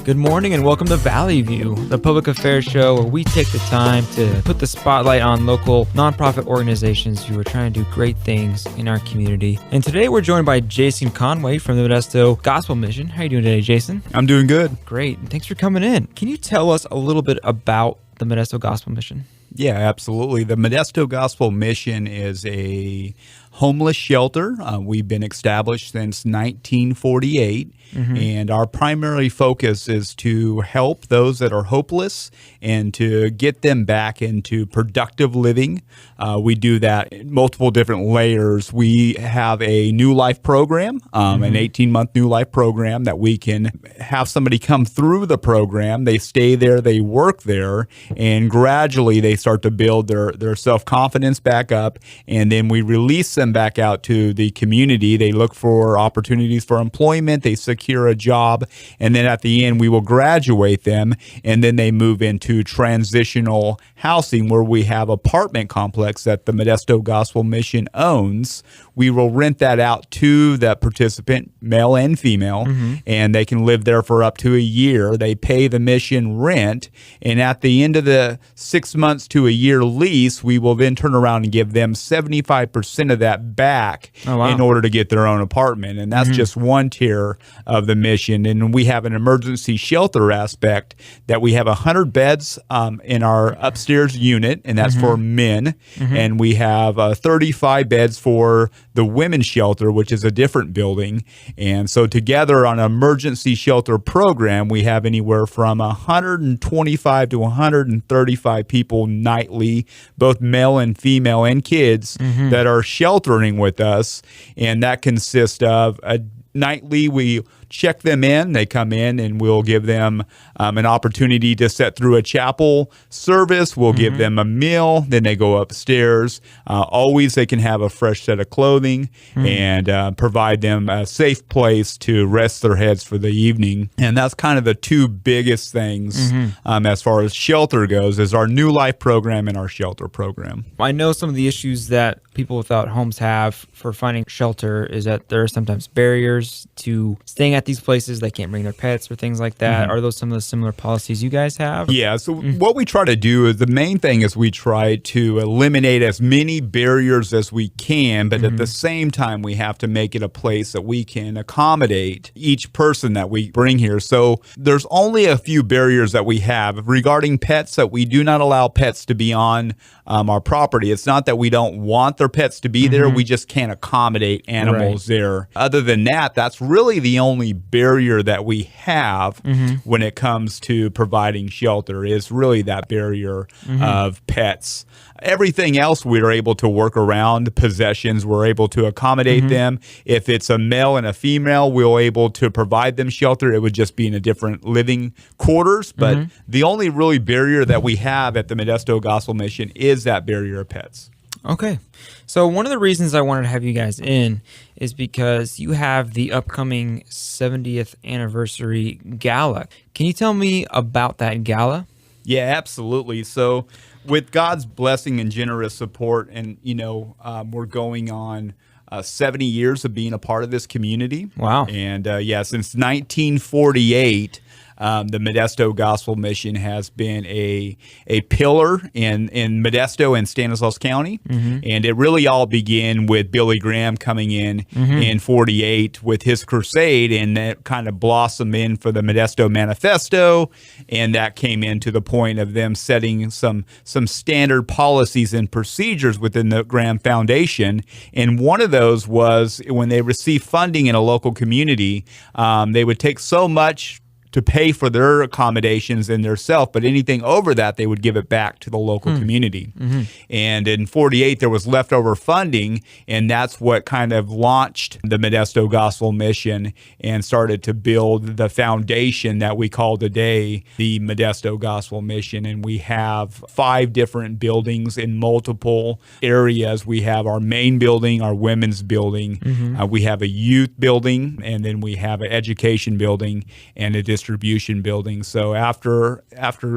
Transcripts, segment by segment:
Good morning and welcome to Valley View, the public affairs show where we take the time to put the spotlight on local nonprofit organizations who are trying to do great things in our community. And today we're joined by Jason Conway from the Modesto Gospel Mission. How are you doing today, Jason? I'm doing good. Great. And thanks for coming in. Can you tell us a little bit about the Modesto Gospel Mission? Yeah, absolutely. The Modesto Gospel Mission is a homeless shelter. We've been established since 1948, and our primary focus is to help those that are hopeless and to get them back into productive living. We do that in multiple different layers. We have a New Life program, an 18-month New Life program that we can have somebody come through the program. They stay there, they work there, and gradually they start to build their self-confidence back up, and then we release them back out to the community. They look for opportunities for employment, they secure a job, and then at the end we will graduate them, and then they move into transitional housing where we have apartment complex that the Modesto Gospel Mission owns. We will rent that out to the participant, male and female, and they can live there for up to a year. They pay the mission rent, and at the end of the 6 months to a year lease, we will then turn around and give them 75% of that back in order to get their own apartment. And that's just one tier of the mission. And we have an emergency shelter aspect that we have 100 beds in our upstairs unit, and that's for men. And we have 35 beds for the women's shelter, which is a different building. And so together on an emergency shelter program, we have anywhere from 125 to 135 people nightly, both male and female and kids that are sheltering with us. And that consists of nightly we check them in. They come in and we'll give them an opportunity to sit through a chapel service. We'll give them a meal. Then they go upstairs. Always they can have a fresh set of clothing and provide them a safe place to rest their heads for the evening. And that's kind of the two biggest things as far as shelter goes, is our New Life program and our shelter program. I know some of the issues that people without homes have for finding shelter is that there are sometimes barriers to staying at these places. They can't bring their pets or things like that. Are those some of the similar policies you guys have? Yeah, so what we try to do is the main thing is we try to eliminate as many barriers as we can, but at the same time we have to make it a place that we can accommodate each person that we bring here. So there's only a few barriers that we have regarding pets, that we do not allow pets to be on our property. It's not that we don't want their pets to be there, we just can't accommodate animals there. Other than that, that's really the only barrier that we have when it comes to providing shelter, is really that barrier of pets. Everything else we're able to work around. Possessions, we're able to accommodate them. If it's a male and a female, we're able to provide them shelter. It would just be in a different living quarters. But the only really barrier that we have at the Modesto Gospel Mission is that barrier of pets. Okay. So one of the reasons I wanted to have you guys in is because you have the upcoming 70th anniversary gala. Can you tell me about that gala? Yeah, absolutely. So with God's blessing and generous support, and, we're going on 70 years of being a part of this community. Wow. And since 1948, the Modesto Gospel Mission has been a pillar in Modesto and Stanislaus County. And it really all began with Billy Graham coming in 48 with his crusade, and that kind of blossomed in for the Modesto Manifesto, and that came into the point of them setting some standard policies and procedures within the Graham Foundation. And one of those was when they received funding in a local community, they would take so much to pay for their accommodations and their self, but anything over that, they would give it back to the local community. And in 48, there was leftover funding, and that's what kind of launched the Modesto Gospel Mission and started to build the foundation that we call today the Modesto Gospel Mission. And we have 5 different buildings in multiple areas. We have our main building, our women's building, we have a youth building, and then we have an education building and a district distribution building. So after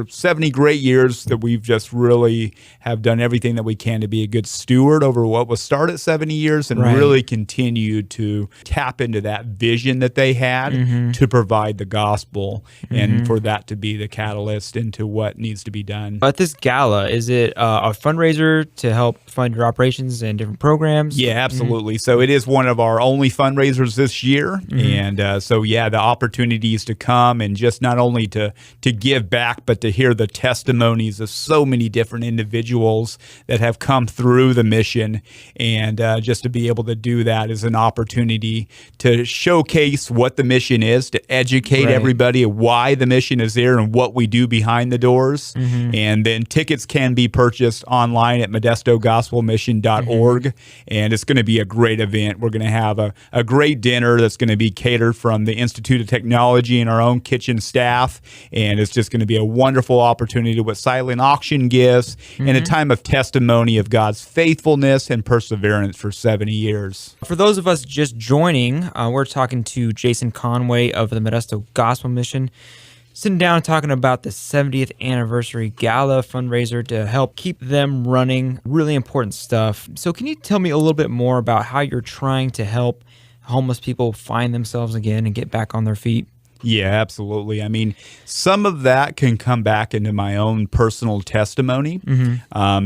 70 great years that we've just really have done everything that we can to be a good steward over what was started 70 years and really continue to tap into that vision that they had to provide the gospel and for that to be the catalyst into what needs to be done. At this gala, is it a fundraiser to help fund your operations and different programs? Yeah, absolutely. So it is one of our only fundraisers this year. And so, the opportunities to come and just not only to give back, but to hear the testimonies of so many different individuals that have come through the mission. And just to be able to do that is an opportunity to showcase what the mission is, to educate everybody of why the mission is there and what we do behind the doors. And then tickets can be purchased online at modestogospelmission.org. And it's going to be a great event. We're going to have a great dinner that's going to be catered from the Institute of Technology and our own kitchen staff. And it's just going to be a wonderful opportunity with silent auction gifts and a time of testimony of God's faithfulness and perseverance for 70 years. For those of us just joining, we're talking to Jason Conway of the Modesto Gospel Mission, sitting down talking about the 70th anniversary gala fundraiser to help keep them running. Really important stuff. So can you tell me a little bit more about how you're trying to help homeless people find themselves again and get back on their feet? Yeah, absolutely. I mean, some of that can come back into my own personal testimony.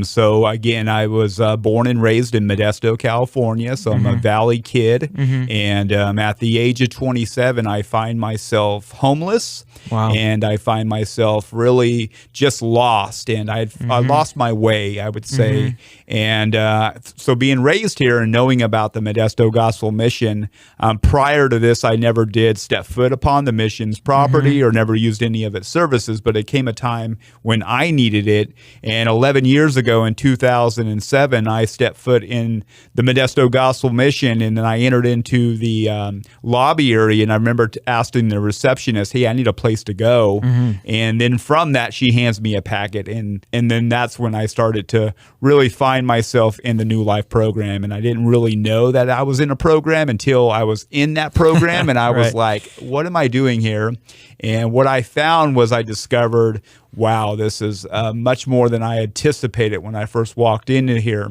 So again, I was born and raised in Modesto, California. So I'm a Valley kid. And at the age of 27, I find myself homeless. And I find myself really just lost. And I lost my way, I would say. And so being raised here and knowing about the Modesto Gospel Mission, prior to this, I never did step foot upon the mission's property or never used any of its services, but it came a time when I needed it. And 11 years ago in 2007, I stepped foot in the Modesto Gospel Mission, and then I entered into the lobby area, and I remember asking the receptionist, hey, I need a place to go. And then from that, she hands me a packet, and then that's when I started to really find myself in the New Life program. And I didn't really know that I was in a program until I was in that program, and I was like, what am I doing here? And what I found was I discovered, wow, this is much more than I anticipated when I first walked into here.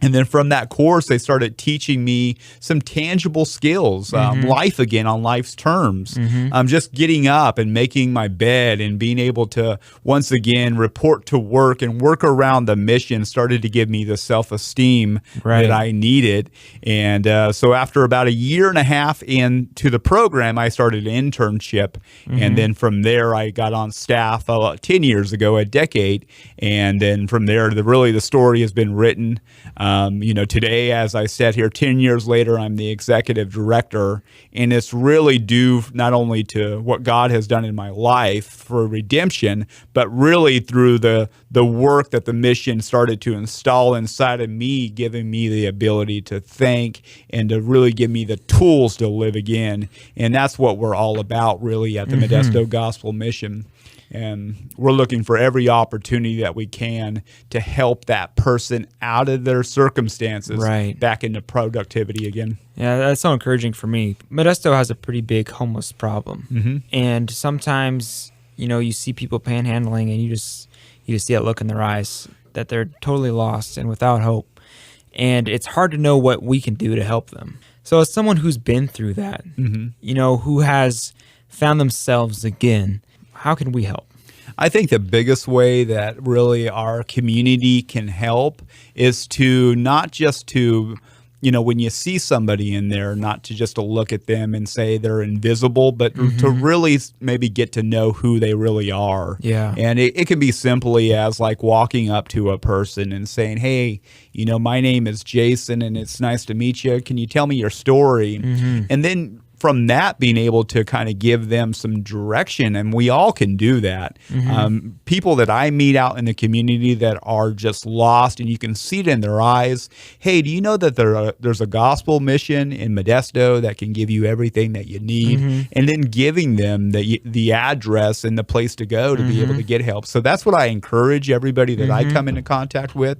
And then from that course, they started teaching me some tangible skills, life again on life's terms. Just getting up and making my bed and being able to once again report to work and work around the mission started to give me the self-esteem that I needed. And so after about a year and a half into the program, I started an internship. And then from there, I got on staff 10 years ago, a decade. And then from there, the story has been written. Today, as I sat here 10 years later, I'm the executive director, and it's really due not only to what God has done in my life for redemption, but really through the work that the mission started to install inside of me, giving me the ability to think and to really give me the tools to live again. And that's what we're all about, really, at the Modesto Gospel Mission. And we're looking for every opportunity that we can to help that person out of their circumstances back into productivity again. Yeah, that's so encouraging for me. Modesto has a pretty big homeless problem. And sometimes, you see people panhandling and you just see that look in their eyes that they're totally lost and without hope. And it's hard to know what we can do to help them. So as someone who's been through that, who has found themselves again, how can we help? I think the biggest way that really our community can help is to not just to, when you see somebody in there, not to just to look at them and say they're invisible, but to really maybe get to know who they really are. Yeah. And it can be simply as like walking up to a person and saying, hey, my name is Jason and it's nice to meet you. Can you tell me your story? And then from that, being able to kind of give them some direction, and we all can do that. People that I meet out in the community that are just lost, and you can see it in their eyes. Hey, do you know that there's a gospel mission in Modesto that can give you everything that you need? And then giving them the address and the place to go to be able to get help. So that's what I encourage everybody that I come into contact with.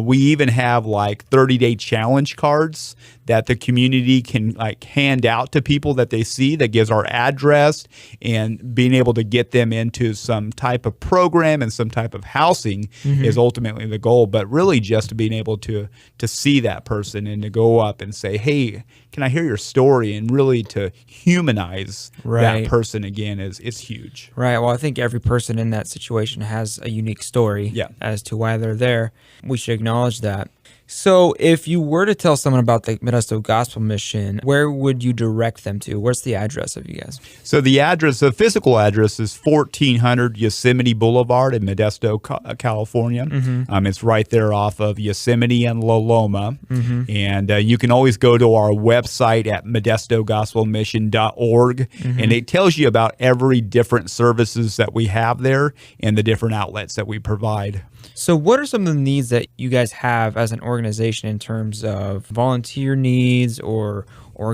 We even have like 30-day challenge cards that the community can like hand out to people that they see, that gives our address, and being able to get them into some type of program and some type of housing is ultimately the goal. But really just being able to see that person and to go up and say, hey, can I hear your story? And really to humanize that person again is huge. Right. Well, I think every person in that situation has a unique story as to why they're there. We should acknowledge that. So if you were to tell someone about the Modesto Gospel Mission, where would you direct them to? Where's the address of you guys? So the physical address is 1400 Yosemite Boulevard in Modesto, California. It's right there off of Yosemite and La Loma. And you can always go to our website at modestogospelmission.org, and it tells you about every different services that we have there and the different outlets that we provide. So what are some of the needs that you guys have as an organization in terms of volunteer needs or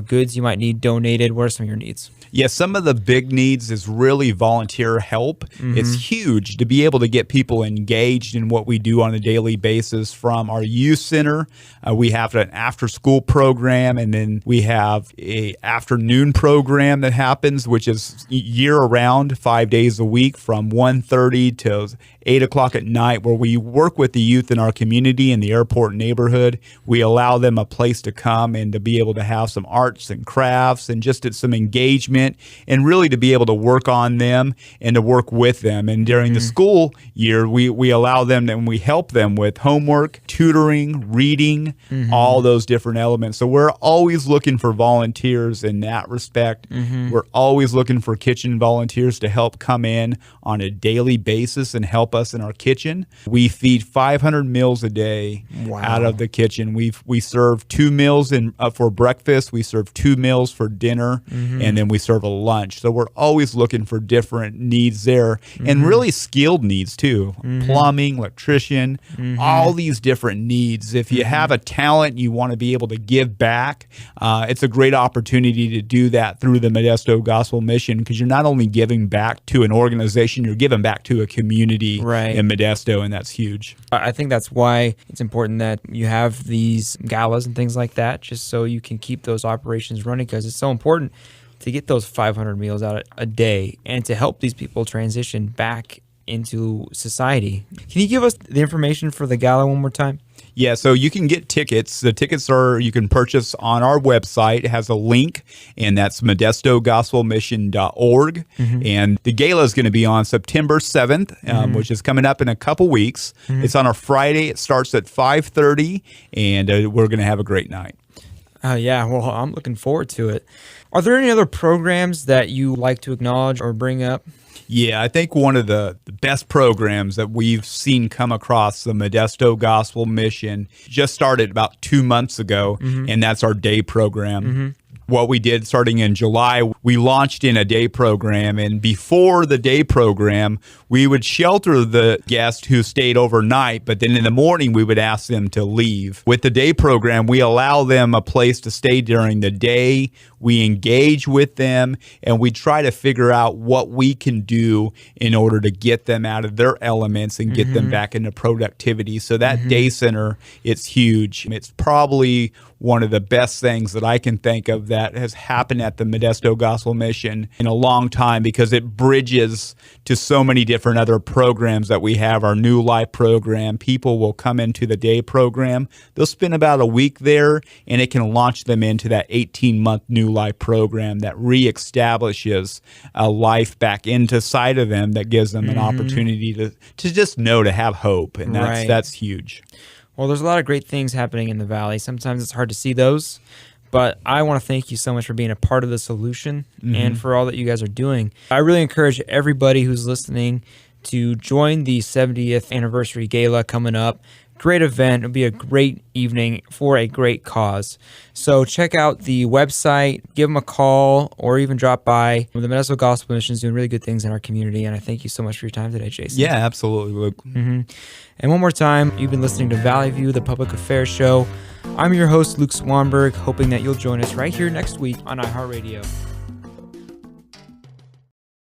goods you might need donated? What are some of your needs? Yes, some of the big needs is really volunteer help. It's huge to be able to get people engaged in what we do on a daily basis. From our youth center, we have an after-school program, and then we have a afternoon program that happens, which is year-round, 5 days a week, from 1:30 to 8 o'clock at night, where we work with the youth in our community in the airport neighborhood. We allow them a place to come and to be able to have some arts and crafts and just some engagement, and really to be able to work on them and to work with them. And during the school year, we allow them and we help them with homework, tutoring, reading, all those different elements. So we're always looking for volunteers in that respect. We're always looking for kitchen volunteers to help come in on a daily basis and help us in our kitchen. We feed 500 meals a day out of the kitchen. We serve 2 meals for breakfast. We serve 2 meals for dinner, and then we serve a lunch. So we're always looking for different needs there, and really skilled needs too. Plumbing, electrician, all these different needs. If you have a talent, you want to be able to give back, it's a great opportunity to do that through the Modesto Gospel Mission, because you're not only giving back to an organization, you're giving back to a community in Modesto, and that's huge. I think that's why it's important that you have these galas and things like that, just so you can keep those operations running, because it's so important to get those 500 meals out a day and to help these people transition back into society. Can you give us the information for the gala one more time? Yeah, so you can get tickets. The tickets you can purchase on our website. It has a link, and that's modestogospelmission.org. And the gala is going to be on September 7th, which is coming up in a couple weeks. It's on a Friday. It starts at 5:30, and we're going to have a great night. Yeah, well, I'm looking forward to it. Are there any other programs that you like to acknowledge or bring up? Yeah, I think one of the best programs that we've seen come across the Modesto Gospel Mission just started about 2 months ago, and that's our day program. What we did starting in July, we launched in a day program, and before the day program, we would shelter the guests who stayed overnight, but then in the morning, we would ask them to leave. With the day program, we allow them a place to stay during the day. We engage with them, and we try to figure out what we can do in order to get them out of their elements and get them back into productivity. So that day center, it's huge. It's probably one of the best things that I can think of that has happened at the Modesto Gospel Mission in a long time, because it bridges to so many different other programs that we have. Our New Life program, people will come into the day program. They'll spend about a week there, and it can launch them into that 18-month New Life program that reestablishes a life back into sight of them, that gives them an opportunity to just know, to have hope, and that's huge. Well, there's a lot of great things happening in the Valley. Sometimes it's hard to see those, but I want to thank you so much for being a part of the solution and for all that you guys are doing. I really encourage everybody who's listening to join the 70th anniversary gala coming up. Great event. It'll be a great evening for a great cause. So check out the website, give them a call, or even drop by. The Modesto Gospel Mission is doing really good things in our community, and I thank you so much for your time today, Jason. Yeah, absolutely, Luke. And one more time, you've been listening to Valley View, the Public Affairs Show. I'm your host, Luke Swanberg, hoping that you'll join us right here next week on iHeartRadio.